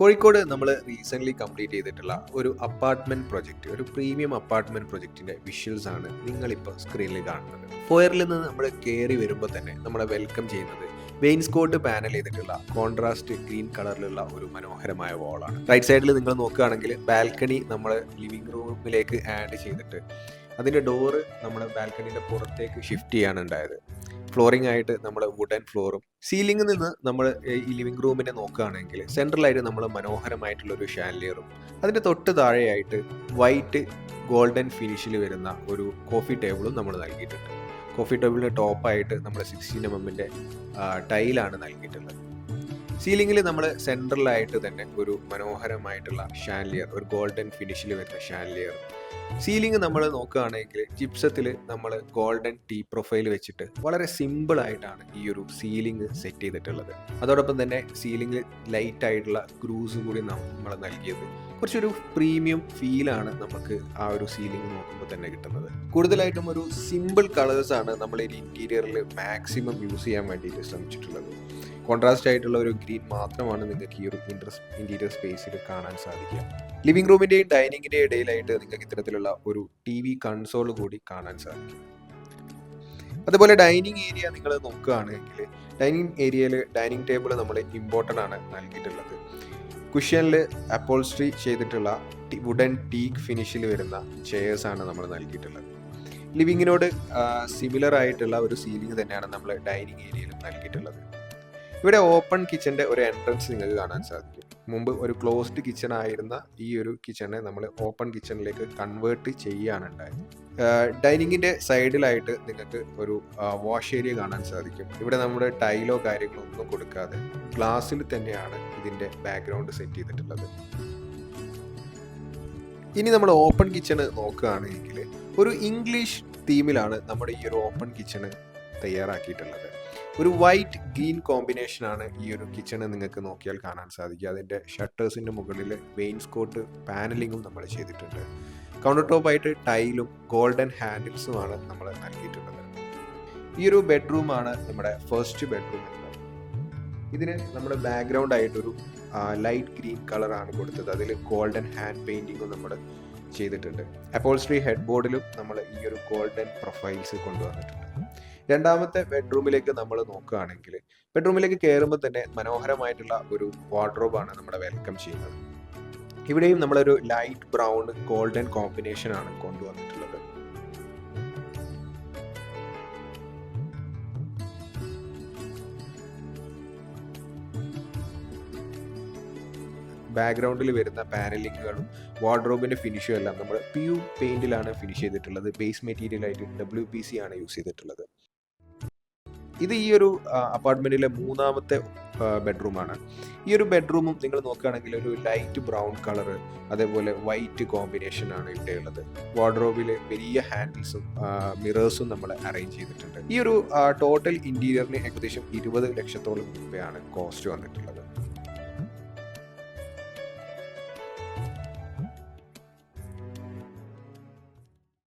കോഴിക്കോട് നമ്മൾ recently complete ചെയ്തിട്ടുള്ള ഒരു അപ്പാർട്ട്മെൻറ്റ് പ്രൊജക്റ്റ്, ഒരു പ്രീമിയം അപ്പാർട്ട്മെൻറ്റ് പ്രൊജക്റ്റിൻ്റെ വിഷ്വൽസ് ആണ് നിങ്ങളിപ്പോൾ സ്ക്രീനിൽ കാണുന്നത്. ഫോയറിൽ നിന്ന് നമ്മൾ കയറി വരുമ്പോൾ തന്നെ നമ്മളെ വെൽക്കം ചെയ്യുന്നത് വെയിൻസ്കോട്ട് പാനൽ ചെയ്തിട്ടുള്ള കോൺട്രാസ്റ്റ് ഗ്രീൻ കളറിലുള്ള ഒരു മനോഹരമായ വാളാണ്. റൈറ്റ് സൈഡിൽ നിങ്ങൾ നോക്കുകയാണെങ്കിൽ ബാൽക്കണി നമ്മൾ ലിവിംഗ് റൂമിലേക്ക് ആഡ് ചെയ്തിട്ട് അതിൻ്റെ ഡോറ് നമ്മുടെ ബാൽക്കണിയുടെ പുറത്തേക്ക് ഷിഫ്റ്റ് ചെയ്യാണ് ഉണ്ടായത്. ഫ്ലോറിംഗ് ആയിട്ട് നമ്മൾ വുഡൻ ഫ്ലോറും സീലിംഗിൽ നിന്ന് നമ്മൾ ഈ ലിവിംഗ് റൂമിനെ നോക്കുകയാണെങ്കിൽ സെൻട്രലായിട്ട് നമ്മൾ മനോഹരമായിട്ടുള്ളൊരു ഷാൻലിയറും അതിൻ്റെ തൊട്ട് താഴെയായിട്ട് വൈറ്റ് ഗോൾഡൻ ഫിനിഷിൽ വരുന്ന ഒരു കോഫി ടേബിളും നമ്മൾ നൽകിയിട്ടുണ്ട്. കോഫി ടേബിളിന് ടോപ്പായിട്ട് നമ്മൾ 16 mm ടൈലാണ് നൽകിയിട്ടുള്ളത്. സീലിംഗിൽ നമ്മൾ സെൻട്രലായിട്ട് തന്നെ ഒരു മനോഹരമായിട്ടുള്ള ഷാൻലിയർ, ഒരു ഗോൾഡൻ ഫിനിഷിൽ വരുന്ന ഷാൻലിയർ. സീലിംഗ് നമ്മൾ നോക്കുകയാണെങ്കിൽ ജിപ്സത്തിൽ നമ്മൾ ഗോൾഡൻ ടീ പ്രൊഫൈൽ വെച്ചിട്ട് വളരെ സിമ്പിളായിട്ടാണ് ഈ ഒരു സീലിംഗ് സെറ്റ് ചെയ്തിട്ടുള്ളത്. അതോടൊപ്പം തന്നെ സീലിംഗിൽ ലൈറ്റ് ആയിട്ടുള്ള ഗ്രൂസ് കൂടി നമ്മൾ നൽകിയത് കുറച്ചൊരു പ്രീമിയം ഫീലാണ് നമുക്ക് ആ ഒരു സീലിംഗ് നോക്കുമ്പോൾ തന്നെ കിട്ടുന്നത്. കൂടുതലായിട്ടും ഒരു സിമ്പിൾ കളേഴ്സാണ് നമ്മൾ ഈ ഇൻറ്റീരിയറിൽ മാക്സിമം യൂസ് ചെയ്യാൻ വേണ്ടിയിട്ട് ശ്രമിച്ചിട്ടുള്ളത്. കോൺട്രാസ്റ്റ് ആയിട്ടുള്ള ഒരു ഗ്രീൻ മാത്രമാണ് നിങ്ങൾക്ക് ഈ ഒരു ഇൻറ്റീരിയർ സ്പേസിൽ കാണാൻ സാധിക്കുക. ലിവിംഗ് റൂമിൻ്റെയും ഡൈനിങ്ങിൻ്റെയും ഇടയിലായിട്ട് നിങ്ങൾക്ക് ഇത്തരത്തിലുള്ള ഒരു TV കൺസോൾ കൂടി കാണാൻ സാധിക്കും. അതുപോലെ ഡൈനിങ് ഏരിയ നിങ്ങൾ നോക്കുകയാണെങ്കിൽ ഡൈനിങ് ഏരിയയിൽ ഡൈനിങ് ടേബിൾ നമ്മൾ ഇമ്പോർട്ടൻ്റ് ആണ് നൽകിയിട്ടുള്ളത്. കുഷ്യനിൽ അപ്പോൾസ്ട്രി ചെയ്തിട്ടുള്ള വുഡൻ ടീക്ക് ഫിനിഷിൽ വരുന്ന ചെയേഴ്സ് ആണ് നമ്മൾ നൽകിയിട്ടുള്ളത്. ലിവിങ്ങിനോട് സിമിലർ ആയിട്ടുള്ള ഒരു സീലിംഗ് തന്നെയാണ് നമ്മൾ ഡൈനിങ് ഏരിയയിലും നൽകിയിട്ടുള്ളത്. ഇവിടെ ഓപ്പൺ കിച്ചൻ്റെ ഒരു എൻട്രൻസ് നിങ്ങൾക്ക് കാണാൻ സാധിക്കും. മുമ്പ് ഒരു ക്ലോസ്ഡ് കിച്ചൺ ആയിരുന്ന ഈ ഒരു കിച്ചണെ നമ്മൾ ഓപ്പൺ കിച്ചണിലേക്ക് കൺവേർട്ട് ചെയ്യുകയാണ് ഉണ്ടായത്. ഡൈനിങ്ങിൻ്റെ സൈഡിലായിട്ട് നിങ്ങൾക്ക് ഒരു വാഷ് ഏരിയ കാണാൻ സാധിക്കും. ഇവിടെ നമ്മുടെ ടൈലോ കാര്യങ്ങളോ ഒന്നും കൊടുക്കാതെ ഗ്ലാസ്സിൽ തന്നെയാണ് ഇതിൻ്റെ ബാക്ക്ഗ്രൗണ്ട് സെറ്റ് ചെയ്തിട്ടുള്ളത്. ഇനി നമ്മൾ ഓപ്പൺ കിച്ചണ് നോക്കുകയാണെങ്കിൽ ഒരു ഇംഗ്ലീഷ് തീമിലാണ് നമ്മുടെ ഈ ഒരു ഓപ്പൺ കിച്ചണ് തയ്യാറാക്കിയിട്ടുള്ളത്. ഒരു വൈറ്റ് ഗ്രീൻ കോമ്പിനേഷനാണ് ഈ ഒരു കിച്ചണ് നിങ്ങൾക്ക് നോക്കിയാൽ കാണാൻ സാധിക്കുക. അതിൻ്റെ ഷട്ടേഴ്സിൻ്റെ മുകളിൽ വെയിൻസ്കോട്ട് പാനലിങ്ങും നമ്മൾ ചെയ്തിട്ടുണ്ട്. കൗണ്ടർ ടോപ്പായിട്ട് ടൈലും ഗോൾഡൻ ഹാൻഡിൽസുമാണ് നമ്മൾ നൽകിയിട്ടുള്ളത്. ഈ ഒരു ബെഡ്റൂമാണ് നമ്മുടെ ഫസ്റ്റ് ബെഡ്റൂം. ഇതിന് നമ്മുടെ ബാക്ക്ഗ്രൗണ്ട് ആയിട്ടൊരു ലൈറ്റ് ഗ്രീൻ കളറാണ് കൊടുത്തത്. അതിൽ ഗോൾഡൻ ഹാൻഡ് പെയിൻറ്റിങ്ങും നമ്മൾ ചെയ്തിട്ടുണ്ട്. അപ്പോൾസ്ട്രി ഹെഡ് ബോർഡിലും നമ്മൾ ഈ ഒരു ഗോൾഡൻ പ്രൊഫൈൽസ് കൊണ്ടുവന്നിട്ടുണ്ട്. രണ്ടാമത്തെ ബെഡ്റൂമിലേക്ക് നമ്മൾ നോക്കുകയാണെങ്കിൽ ബെഡ്റൂമിലേക്ക് കയറുമ്പോൾ തന്നെ മനോഹരമായിട്ടുള്ള ഒരു വാർഡ്രോബാണ് നമ്മുടെ വെൽക്കം ചെയ്യുന്നത്. ഇവിടെയും നമ്മളൊരു ലൈറ്റ് ബ്രൗൺ ഗോൾഡൻ കോമ്പിനേഷനാണ് കൊണ്ടുവന്നിട്ടുള്ളത്. ബാക്ക്ഗ്രൗണ്ടിൽ വരുന്ന പാനലിങ്ങുകളും വാർഡ്രോബിൻ്റെ ഫിനിഷും എല്ലാം നമ്മൾ PU പെയിൻറ്റിലാണ് ഫിനിഷ് ചെയ്തിട്ടുള്ളത്. ബേസ് മെറ്റീരിയലായിട്ട് WPC ആണ് യൂസ് ചെയ്തിട്ടുള്ളത്. ഇത് ഈ ഒരു അപ്പാർട്ട്മെൻറ്റിലെ മൂന്നാമത്തെ ബെഡ്റൂമാണ്. ഈ ഒരു ബെഡ്റൂമും നിങ്ങൾ നോക്കുകയാണെങ്കിൽ ഒരു ലൈറ്റ് ബ്രൗൺ കളറ് അതേപോലെ വൈറ്റ് കോമ്പിനേഷനാണ് ഇവിടെയുള്ളത്. വാർഡ്രോബിൽ വലിയ ഹാൻഡിൽസും മിറേഴ്സും നമ്മൾ അറേഞ്ച് ചെയ്തിട്ടുണ്ട്. ഈ ഒരു ടോട്ടൽ ഇൻറ്റീരിയറിന് ഏകദേശം 20 ലക്ഷത്തോളം രൂപയാണ് കോസ്റ്റ് വന്നിട്ടുള്ളത്.